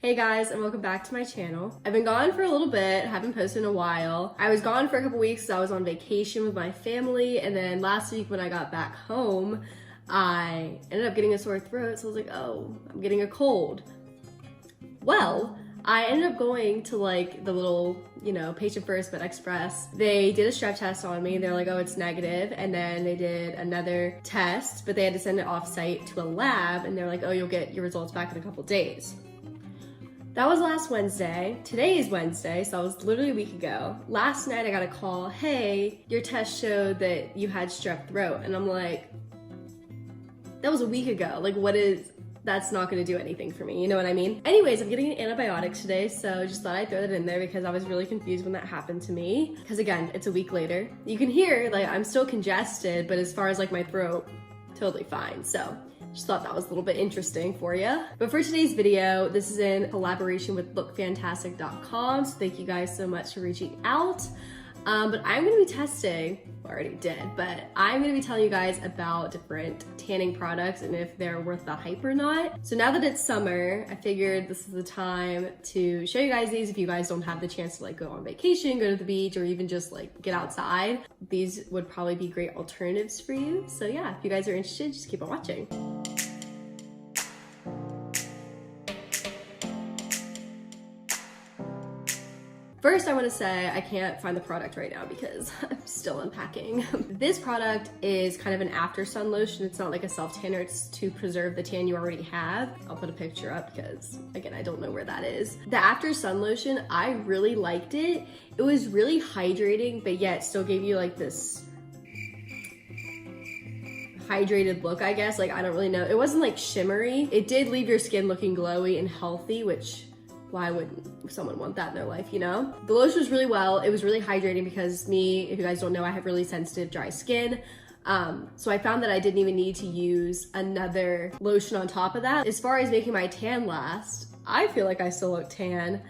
Hey guys, and welcome back to my channel. I've been gone for a little bit, haven't posted in a while. I was gone for a couple weeks because I was on vacation with my family, and then last week when I got back home, I ended up getting a sore throat, so I was like, oh, I'm getting a cold. Well, I ended up going to like the little, patient first but express. They did a strep test on me. They're like, oh, it's negative. And then they did another test, but they had to send it off site to a lab, and they're like, oh, you'll get your results back in a couple days. That was last Wednesday. Today is Wednesday, so that was literally a week ago. Last night I got a call, hey, your test showed that you had strep throat. And I'm like, that was a week ago. Like, that's not gonna do anything for me, you know what I mean? Anyways, I'm getting an antibiotic today, so just thought I'd throw that in there because I was really confused when that happened to me. Because again, it's a week later. You can hear, like, I'm still congested, but as far as like my throat, totally fine, so. Just thought that was a little bit interesting for you. But for today's video, this is in collaboration with lookfantastic.com. So thank you guys so much for reaching out. But I'm gonna be testing, well, I already did, but I'm gonna be telling you guys about different tanning products and if they're worth the hype or not. So now that it's summer, I figured this is the time to show you guys these if you guys don't have the chance to like go on vacation, go to the beach, or even just like get outside. These would probably be great alternatives for you. So yeah, if you guys are interested, just keep on watching. First, I want to say I can't find the product right now because I'm still unpacking. This product is kind of an after sun lotion. It's not like a self tanner, it's to preserve the tan you already have. I'll put a picture up because, again, I don't know where that is. The after sun lotion, I really liked it. It was really hydrating, but yet still gave you like this hydrated look, I guess. Like, I don't really know. It wasn't like shimmery. It did leave your skin looking glowy and healthy, which why wouldn't someone want that in their life, you know? The lotion was really well. It was really hydrating because me, if you guys don't know, I have really sensitive, dry skin. So I found that I didn't even need to use another lotion on top of that. As far as making my tan last, I feel like I still look tan.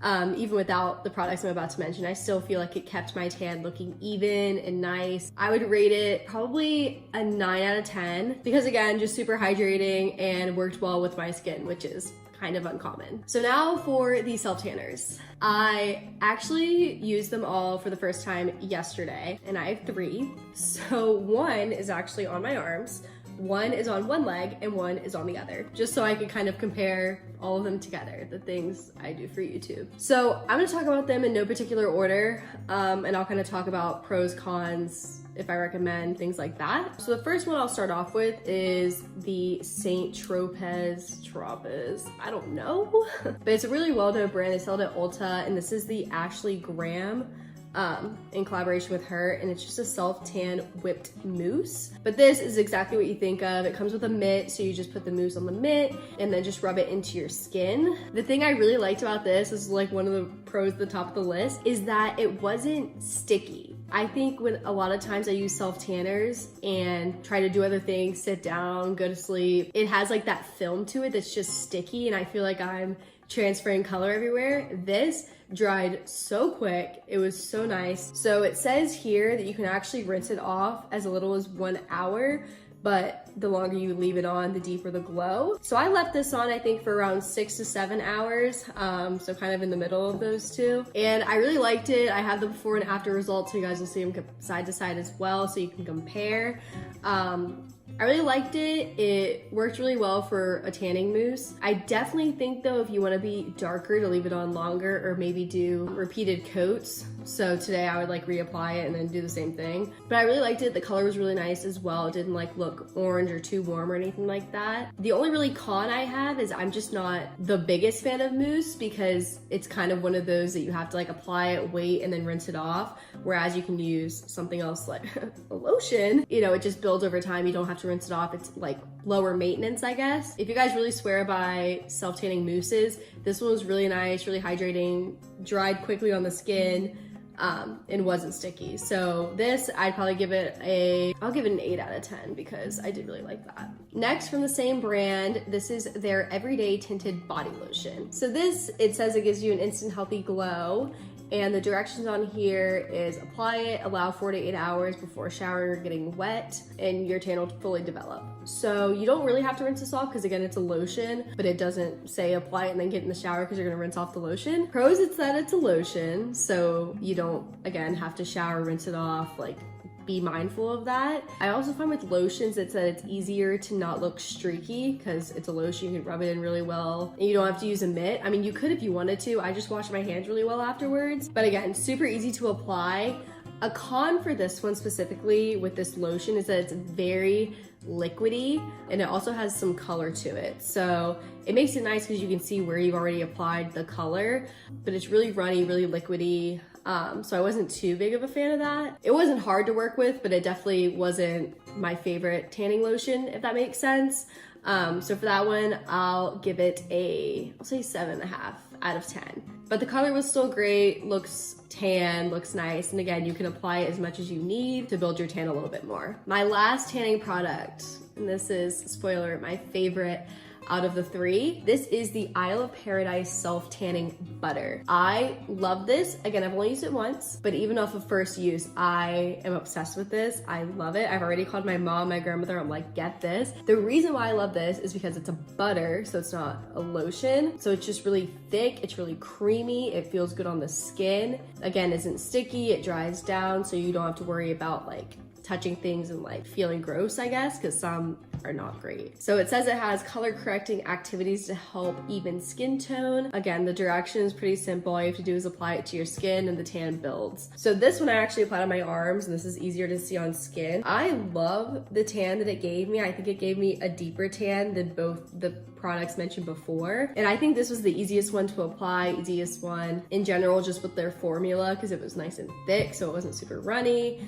Even without the products I'm about to mention, I still feel like it kept my tan looking even and nice. I would rate it probably a 9 out of 10 because again, just super hydrating and worked well with my skin, which is kind of uncommon. So now for the self tanners. I actually used them all for the first time yesterday, and I have 3. So one is actually on my arms, one is on one leg, and one is on the other, just so I could kind of compare all of them together, the things I do for YouTube. So I'm gonna talk about them in no particular order, and I'll kind of talk about pros, cons, if I recommend, things like that. So the first one I'll start off with is the Tropez, I don't know, but it's a really well-known brand. They sell it at Ulta, and this is the Ashley Graham in collaboration with her, and it's just a self-tan whipped mousse. But this is exactly what you think of. It comes with a mitt, so you just put the mousse on the mitt and then just rub it into your skin. The thing I really liked about this is like one of the pros at the top of the list is that it wasn't sticky. I think when a lot of times I use self-tanners and try to do other things, sit down, go to sleep, it has like that film to it that's just sticky, and I feel like I'm transferring color everywhere. This dried so quick. It was so nice. So it says here that you can actually rinse it off as little as 1 hour, but the longer you leave it on, the deeper the glow. So I left this on, I think, for around 6 to 7 hours. So kind of in the middle of those two. And I really liked it. I have the before and after results, so you guys will see them side to side as well, so you can compare. I really liked it. It worked really well for a tanning mousse. I definitely think though, if you wanna be darker, to leave it on longer or maybe do repeated coats. So today I would like reapply it and then do the same thing. But I really liked it. The color was really nice as well. It didn't like look orange or too warm or anything like that. The only really con I have is I'm just not the biggest fan of mousse because it's kind of one of those that you have to like apply it, wait, and then rinse it off. Whereas you can use something else like a lotion, it just builds over time. You don't have to rinse it off. It's like lower maintenance, I guess. If you guys really swear by self-tanning mousses, this one was really nice, really hydrating, dried quickly on the skin, and wasn't sticky. So this, I'd probably give it I'll give it an 8 out of 10 because I did really like that. Next, from the same brand, this is their Everyday Tinted Body Lotion. So this, it says it gives you an instant healthy glow, And the directions on here is apply it, allow 4 to 8 hours before showering or getting wet, and your tan will fully develop. So you don't really have to rinse this off because again, it's a lotion, but it doesn't say apply it and then get in the shower because you're gonna rinse off the lotion. Pros, it's that it's a lotion, so you don't, again, have to shower, rinse it off, like be mindful of that. I also find with lotions that it's easier to not look streaky because it's a lotion, you can rub it in really well and you don't have to use a mitt. I mean, you could if you wanted to. I just wash my hands really well afterwards. But again, super easy to apply. A con for this one specifically with this lotion is that it's very liquidy and it also has some color to it. So it makes it nice because you can see where you've already applied the color, but it's really runny, really liquidy. So I wasn't too big of a fan of that. It wasn't hard to work with, but it definitely wasn't my favorite tanning lotion, if that makes sense. So for that one, I'll give it I'll say 7.5 out of 10. But the color was still great, looks tan, looks nice. And again, you can apply it as much as you need to build your tan a little bit more. My last tanning product, and this is, spoiler, my favorite out of the 3. This is the Isle of Paradise Self-Tanning Butter. I love this. Again, I've only used it once, but even off of first use, I am obsessed with this. I love it. I've already called my mom, my grandmother, I'm like, get this. The reason why I love this is because it's a butter, so it's not a lotion. So it's just really thick, it's really creamy, it feels good on the skin. Again, isn't sticky, it dries down, so you don't have to worry about like touching things and like feeling gross, I guess, because some are not great. So it says it has color correcting activities to help even skin tone. Again, the direction is pretty simple. All you have to do is apply it to your skin and the tan builds. So this one I actually applied on my arms and this is easier to see on skin. I love the tan that it gave me. I think it gave me a deeper tan than both the products mentioned before. And I think this was the easiest one to apply, easiest one in general, just with their formula, because it was nice and thick, so it wasn't super runny.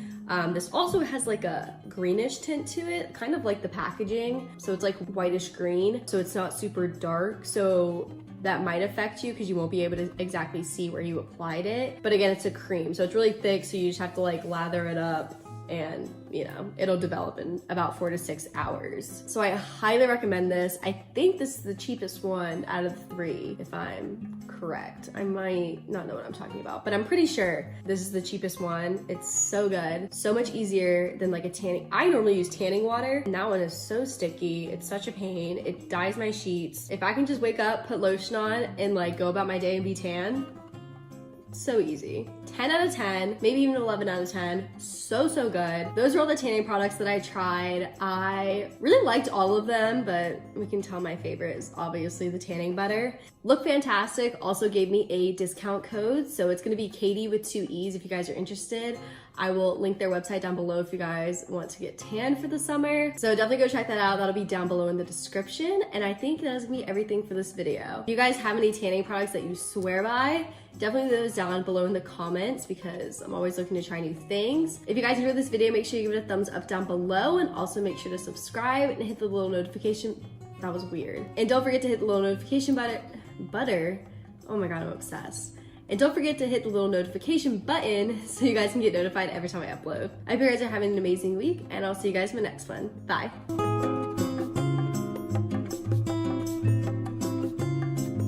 This also has like a greenish tint to it, kind of like the packaging. So it's like whitish green, so it's not super dark. So that might affect you because you won't be able to exactly see where you applied it. But again, it's a cream, so it's really thick, so you just have to like lather it up and you know, it'll develop in about 4 to 6 hours. So I highly recommend this. I think this is the cheapest one out of the 3, if I'm correct. I might not know what I'm talking about, but I'm pretty sure this is the cheapest one. It's so good, so much easier than like a tanning. I normally use tanning water, and that one is so sticky. It's such a pain. It dyes my sheets. If I can just wake up, put lotion on, and like go about my day and be tan, so easy. 10 out of 10, maybe even 11 out of 10. So good. Those are all the tanning products that I tried. I really liked all of them, but we can tell my favorite is obviously the tanning butter. Look Fantastic also gave me a discount code, so it's gonna be Katie with 2 E's if you guys are interested. I will link their website down below if you guys want to get tan for the summer. So definitely go check that out. That'll be down below in the description. And I think that's gonna be everything for this video. If you guys have any tanning products that you swear by, definitely leave those down below in the comments because I'm always looking to try new things. If you guys enjoyed this video, make sure you give it a thumbs up down below and also make sure to subscribe and hit the little notification. That was weird. And don't forget to hit the little notification butter. Oh my God, I'm obsessed. And don't forget to hit the little notification button so you guys can get notified every time I upload. I hope you guys are having an amazing week and I'll see you guys in the next one. Bye.